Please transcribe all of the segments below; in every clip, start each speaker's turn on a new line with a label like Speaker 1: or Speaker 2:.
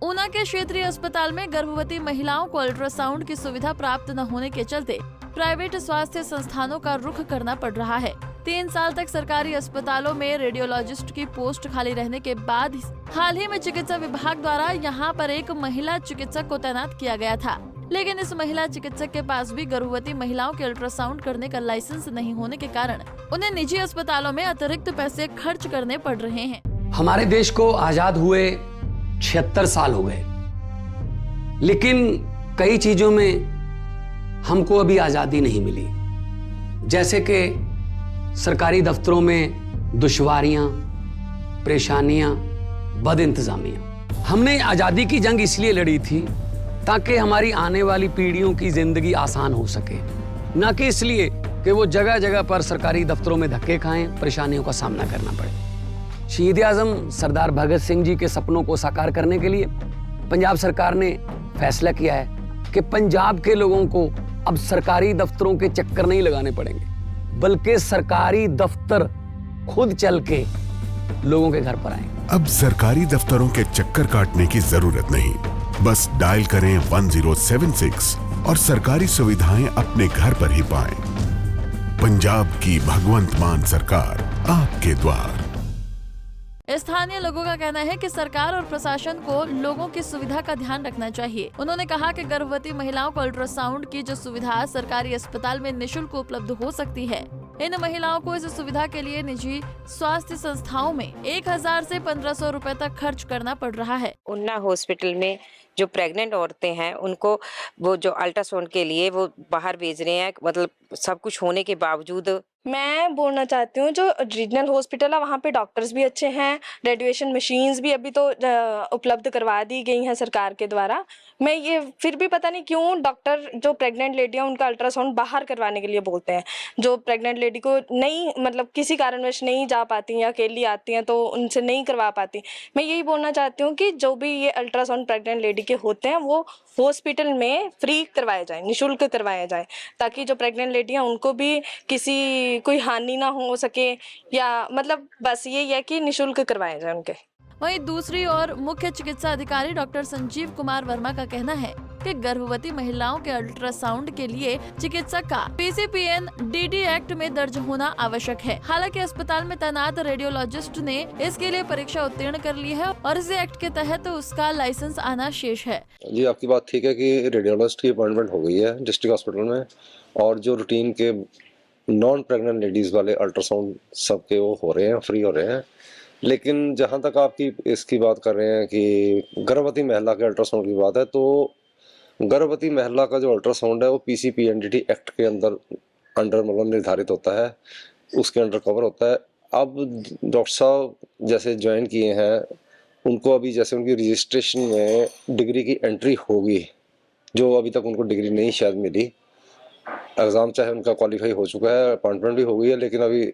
Speaker 1: ऊना के क्षेत्रीय अस्पताल में गर्भवती महिलाओं को अल्ट्रासाउंड की सुविधा प्राप्त न होने के चलते प्राइवेट स्वास्थ्य संस्थानों का रुख करना पड़ रहा है। 3 साल तक सरकारी अस्पतालों में रेडियोलॉजिस्ट की पोस्ट खाली रहने के बाद हाल ही में चिकित्सा विभाग द्वारा यहां पर एक महिला चिकित्सक को तैनात किया गया था, लेकिन इस महिला चिकित्सक के पास भी गर्भवती महिलाओं के अल्ट्रासाउंड करने का लाइसेंस नहीं होने के कारण उन्हें निजी अस्पतालों में अतिरिक्त पैसे खर्च करने पड़ रहे हैं।
Speaker 2: हमारे देश को आजाद हुए 76 साल हो गए, लेकिन कई चीजों में हमको अभी आजादी नहीं मिली, जैसे कि सरकारी दफ्तरों में दुश्वारियां, परेशानियां, बदइंतजामियां। हमने आजादी की जंग इसलिए लड़ी थी ताकि हमारी आने वाली पीढ़ियों की जिंदगी आसान हो सके, न कि इसलिए कि वो जगह जगह पर सरकारी दफ्तरों में धक्के खाएं, परेशानियों का सामना करना पड़े। शहीद आजम सरदार भगत सिंह जी के सपनों को साकार करने के लिए पंजाब सरकार ने फैसला किया है कि पंजाब के लोगों को अब सरकारी दफ्तरों के चक्कर नहीं लगाने पड़ेंगे, बल्कि सरकारी दफ्तर खुद चल के लोगों के घर पर आएंगे।
Speaker 3: अब सरकारी दफ्तरों के चक्कर काटने की जरूरत नहीं, बस डायल करें 1076 और सरकारी सुविधाएं अपने घर पर ही पाएं। पंजाब की भगवंत मान सरकार आपके द्वार।
Speaker 1: स्थानीय लोगों का कहना है कि सरकार और प्रशासन को लोगों की सुविधा का ध्यान रखना चाहिए। उन्होंने कहा कि गर्भवती महिलाओं को अल्ट्रासाउंड की जो सुविधा सरकारी अस्पताल में निःशुल्क उपलब्ध हो सकती है, इन महिलाओं को इस सुविधा के लिए निजी स्वास्थ्य संस्थाओं में 1000 से 1500 रुपए तक खर्च करना पड़ रहा है।
Speaker 4: ऊना हॉस्पिटल में जो प्रेग्नेंट औरतें हैं उनको वो जो अल्ट्रासाउंड के लिए वो बाहर भेज रहे हैं, मतलब सब कुछ होने के बावजूद।
Speaker 5: मैं बोलना चाहती हूँ जो रीजनल हॉस्पिटल है वहाँ पे डॉक्टर्स भी अच्छे हैं, रेडिएशन मशीन्स भी अभी तो उपलब्ध करवा दी गई हैं सरकार के द्वारा। मैं ये फिर भी पता नहीं क्यों डॉक्टर जो प्रेग्नेंट लेडी है उनका अल्ट्रासाउंड बाहर करवाने के लिए बोलते हैं। जो प्रेग्नेंट लेडी को नहीं मतलब किसी कारणवश नहीं जा पाती या अकेली आती हैं तो उनसे नहीं करवा पाती। मैं यही बोलना चाहती हूँ कि जो भी ये अल्ट्रासाउंड प्रेग्नेंट लेडी के होते हैं वो हॉस्पिटल में फ्री करवाए जाए, निःशुल्क करवाया जाए, ताकि जो प्रेग्नेंट लेडी हैं उनको भी कोई हानि ना हो सके, या मतलब बस यही है कि निःशुल्क करवाया जाए उनके।
Speaker 1: वहीं दूसरी ओर मुख्य चिकित्सा अधिकारी डॉक्टर संजीव कुमार वर्मा का कहना है कि गर्भवती महिलाओं के अल्ट्रासाउंड के लिए चिकित्सक का PCPN-DD एक्ट में दर्ज होना आवश्यक है। हालांकि अस्पताल में तैनात रेडियोलॉजिस्ट ने इसके लिए परीक्षा उत्तीर्ण कर ली है और इस एक्ट के तहत उसका लाइसेंस आना शेष है।
Speaker 6: जी, आपकी बात ठीक है कि रेडियोलॉजिस्ट की अपॉइंटमेंट हो गई है डिस्ट्रिक्ट हॉस्पिटल में, और जो रूटीन के नॉन प्रेग्नेंट लेडीज वाले अल्ट्रासाउंड सबके वो हो रहे हैं, फ्री हो रहे हैं। लेकिन जहाँ तक आपकी इसकी बात कर रहे हैं कि गर्भवती महिला के अल्ट्रासाउंड की बात है, तो गर्भवती महिला का जो अल्ट्रासाउंड है वो PCPN-DD एक्ट के अंदर मतलब निर्धारित होता है, उसके अंडर कवर होता है। अब डॉक्टर साहब जैसे ज्वाइन किए हैं उनको अभी जैसे उनकी रजिस्ट्रेशन में डिग्री की एंट्री होगी, जो अभी तक उनको डिग्री नहीं शायद मिली। एग्ज़ाम चाहे उनका क्वालिफाई हो चुका है, अपॉइंटमेंट भी हो गई है, लेकिन अभी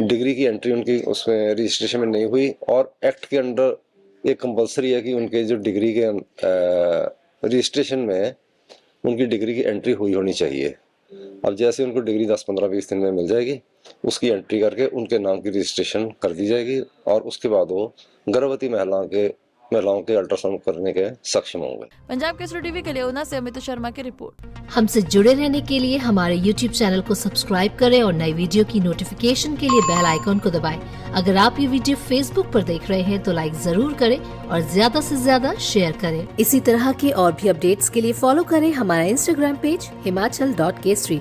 Speaker 6: डिग्री की एंट्री उनकी उसमें रजिस्ट्रेशन में नहीं हुई। और एक्ट के अंडर एक कंपलसरी है कि उनके जो डिग्री के रजिस्ट्रेशन में उनकी डिग्री की एंट्री हुई होनी चाहिए। अब जैसे उनको डिग्री 10-15-20 दिन में मिल जाएगी, उसकी एंट्री करके उनके नाम की रजिस्ट्रेशन कर दी जाएगी और उसके बाद वो गर्भवती महिलाओं के अल्ट्रासाउंड करने के सक्षम होंगे।
Speaker 1: पंजाब केसरी टीवी के लिए ऊना से अमित शर्मा की रिपोर्ट।
Speaker 7: हमसे जुड़े रहने के लिए हमारे YouTube चैनल को सब्सक्राइब करें और नई वीडियो की नोटिफिकेशन के लिए बेल आइकॉन को दबाएं। अगर आप ये वीडियो Facebook पर देख रहे हैं तो लाइक जरूर करें और ज्यादा से ज्यादा शेयर करें। इसी तरह के और भी अपडेट्स के लिए फॉलो करें हमारा Instagram पेज himachal.kesri।